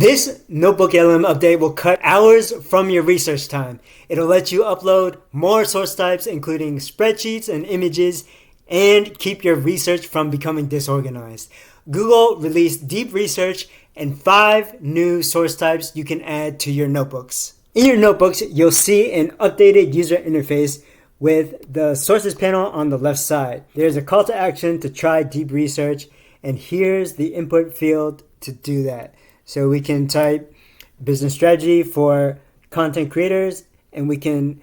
This NotebookLM update will cut hours from your research time. It'll let you upload more source types, including spreadsheets and images, and keep your research from becoming disorganized. Google released deep research and 5 new source types you can add to your notebooks. In your notebooks, you'll see an updated user interface with the sources panel on the left side. There's a call to action to try deep research, and here's the input field to do that. So we can type business strategy for content creators, and we can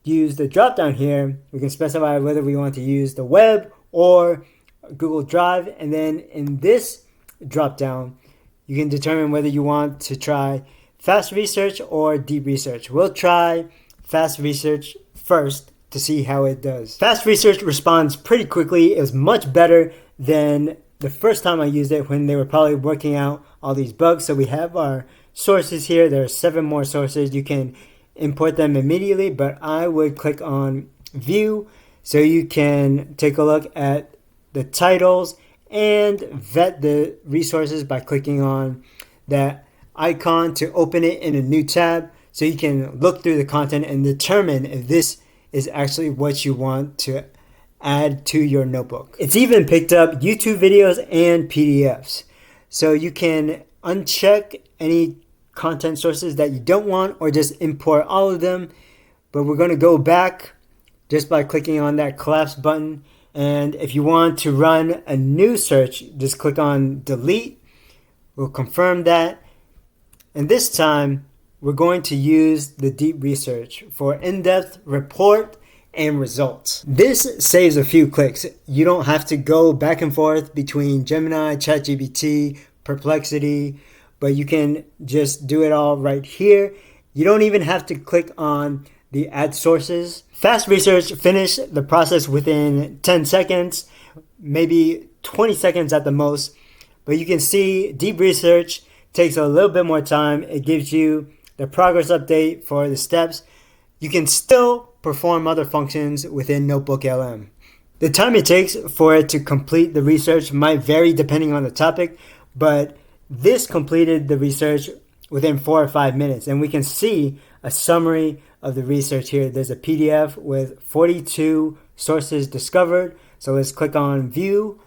use the drop down here. We can specify whether we want to use the web or Google Drive, and then in this drop down, you can determine whether you want to try fast research or deep research. We'll try fast research first to see how it does. Fast research responds pretty quickly. It was much better than the first time I used it when they were probably working out all these bugs. So we have our sources here. There are 7 more sources. You can import them immediately, but I would click on view so you can take a look at the titles and vet the resources by clicking on that icon to open it in a new tab, so you can look through the content and determine if this is actually what you want to add to your notebook. It's even picked up YouTube videos and PDFs. So you can uncheck any content sources that you don't want or just import all of them. But we're going to go back just by clicking on that collapse button. And if you want to run a new search, just click on delete. We'll confirm that. And this time, we're going to use the deep research for in-depth report and results. This saves a few clicks. You don't have to go back and forth between Gemini, ChatGPT, Perplexity, but you can just do it all right here. You don't even have to click on the add sources. Fast research finished the process within 10 seconds, maybe 20 seconds at the most, but you can see deep research takes a little bit more time. It gives you the progress update for the steps. You can still perform other functions within NotebookLM. The time it takes for it to complete the research might vary depending on the topic, but this completed the research within 4 or 5 minutes, and we can see a summary of the research here. There's a PDF with 42 sources discovered. So let's click on view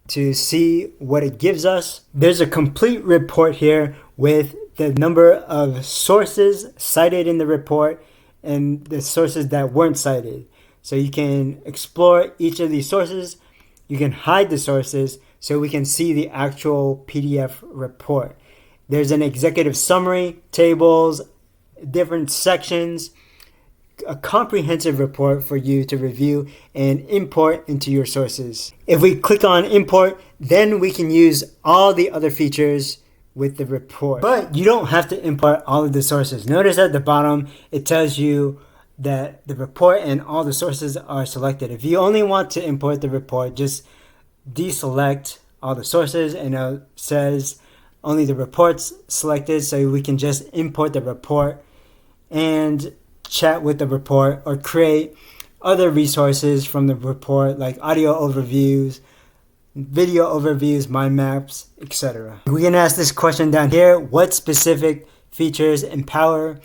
to see what it gives us. There's a complete report here with the number of sources cited in the report and the sources that weren't cited. So you can explore each of these sources. You can hide the sources so we can see the actual PDF report. There's an executive summary, tables, different sections, a comprehensive report for you to review and import into your sources. If we click on import, then we can use all the other features with the report. But you don't have to import all of the sources. Notice at the bottom, it tells you that the report and all the sources are selected. If you only want to import the report, just deselect all the sources and it says only the reports selected, so we can just import the report and chat with the report or create other resources from the report like audio overviews, video overviews, mind maps, etc. We can ask this question down here: what specific features empower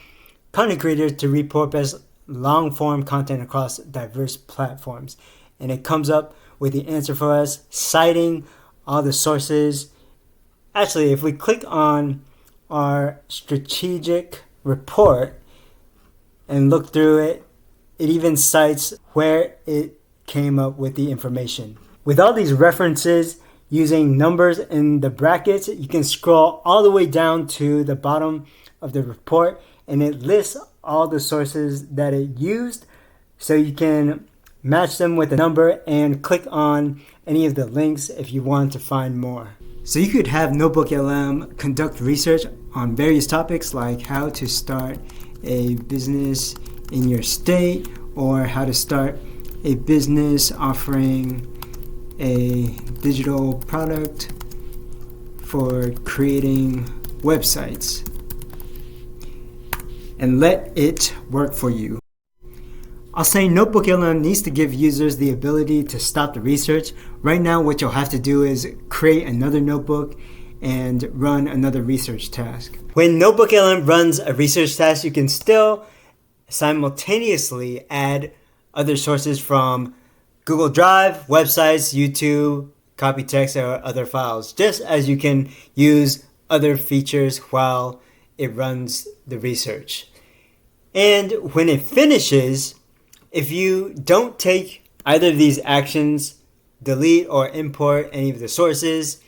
content creators to repurpose long-form content across diverse platforms? And it comes up with the answer for us, citing all the sources. Actually, if we click on our strategic report and look through it, it even cites where it came up with the information. With all these references using numbers in the brackets, you can scroll all the way down to the bottom of the report and it lists all the sources that it used, so you can match them with a number and click on any of the links if you want to find more. So you could have NotebookLM conduct research on various topics like how to start a business in your state or how to start a business offering a digital product for creating websites, and let it work for you. I'll say NotebookLM needs to give users the ability to stop the research. Right now, what you'll have to do is create another notebook and run another research task. When NotebookLM runs a research task, you can still simultaneously add other sources from Google Drive, websites, YouTube, copy text, or other files, just as you can use other features while it runs the research. And when it finishes, if you don't take either of these actions, delete or import any of the sources,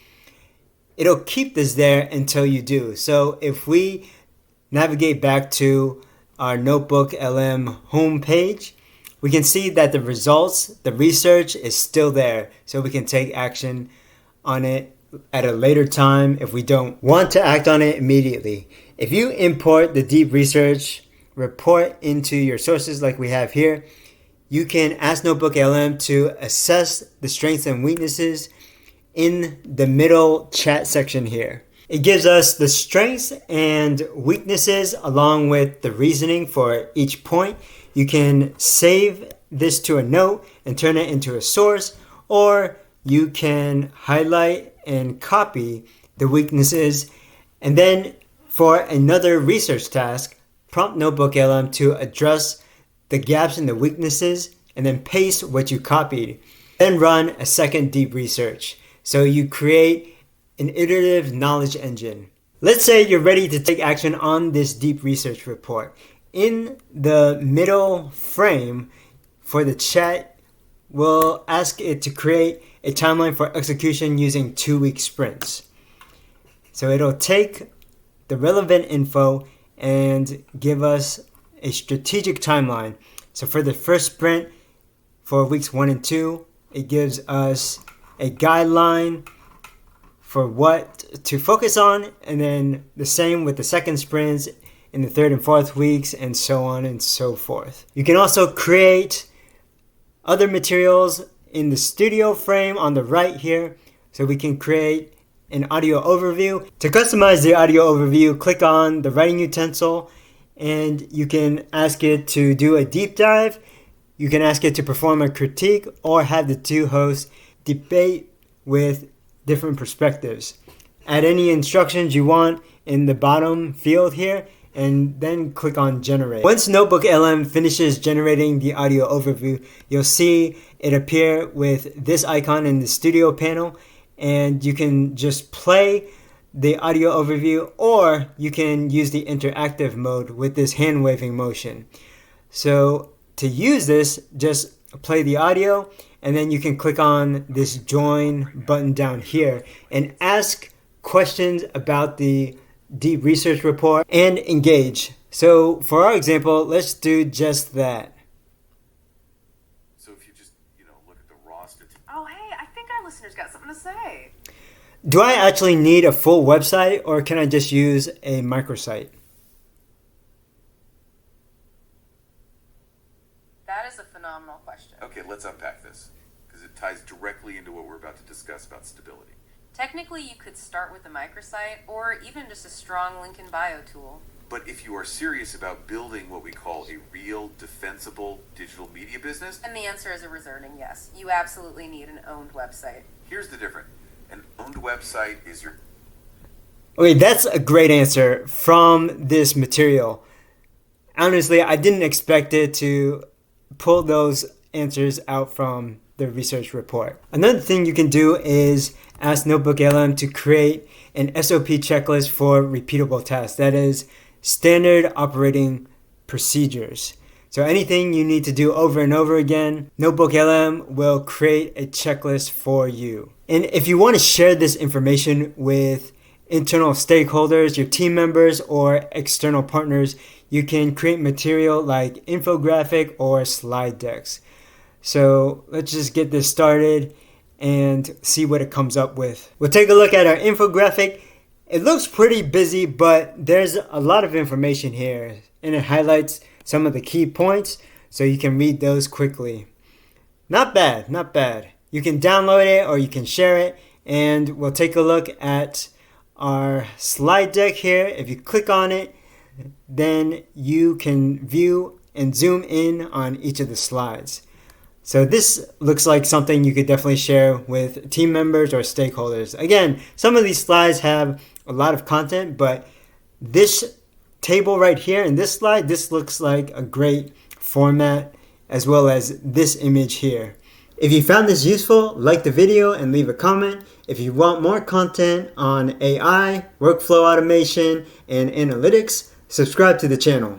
it'll keep this there until you do. So if we navigate back to our NotebookLM homepage, we can see that the results, the research is still there. So we can take action on it at a later time if we don't want to act on it immediately. If you import the deep research report into your sources like we have here, you can ask NotebookLM to assess the strengths and weaknesses in the middle chat section here. It gives us the strengths and weaknesses along with the reasoning for each point. You can save this to a note and turn it into a source, or you can highlight and copy the weaknesses, and then for another research task, prompt NotebookLM to address the gaps in the weaknesses and then paste what you copied. Then run a second deep research. So you create an iterative knowledge engine. Let's say you're ready to take action on this deep research report. In the middle frame for the chat, we'll ask it to create a timeline for execution using 2-week sprints. So it'll take the relevant info and give us a strategic timeline. So for the first sprint, for weeks 1 and 2, it gives us a guideline for what to focus on, and then the same with the second sprints in the 3rd and 4th weeks, and so on and so forth. You can also create other materials in the studio frame on the right here, so we can create an audio overview. To customize the audio overview, click on the writing utensil, and you can ask it to do a deep dive. You can ask it to perform a critique or have the two hosts debate with different perspectives. Add any instructions you want in the bottom field here, and then click on generate. Once NotebookLM finishes generating the audio overview, you'll see it appear with this icon in the studio panel, and you can just play the audio overview, or you can use the interactive mode with this hand waving motion. So to use this, just play the audio, and then you can click on this join button down here and ask questions about the deep research report and engage. So for our example, let's do just that. So if you just, look at the roster. Oh, hey, I think our listeners got something to say. Do I actually need a full website, or can I just use a microsite? That is a phenomenal question. Okay, let's unpack this, because it ties directly into what we're about to discuss about stability. Technically, you could start with a microsite or even just a strong link in bio tool. But if you are serious about building what we call a real, defensible digital media business, And the answer is a resounding yes. You absolutely need an owned website. here's the difference. An owned website is your... Okay, that's a great answer from this material. Honestly, I didn't expect it to pull those answers out from the research report. Another thing you can do is ask NotebookLM to create an SOP checklist for repeatable tasks. That is, standard operating procedures. So anything you need to do over and over again, NotebookLM will create a checklist for you. And if you want to share this information with internal stakeholders, your team members, or external partners, you can create material like infographic or slide decks. So let's just get this started and see what it comes up with. We'll take a look at our infographic. It looks pretty busy, but there's a lot of information here, and it highlights some of the key points so you can read those quickly. Not bad, not bad. You can download it or you can share it, and we'll take a look at our slide deck here. If you click on it, then you can view and zoom in on each of the slides. So this looks like something you could definitely share with team members or stakeholders. Again, some of these slides have a lot of content, but this table right here in this slide, this looks like a great format, as well as this image here. If you found this useful, like the video and leave a comment. If you want more content on AI, workflow automation, and analytics, subscribe to the channel.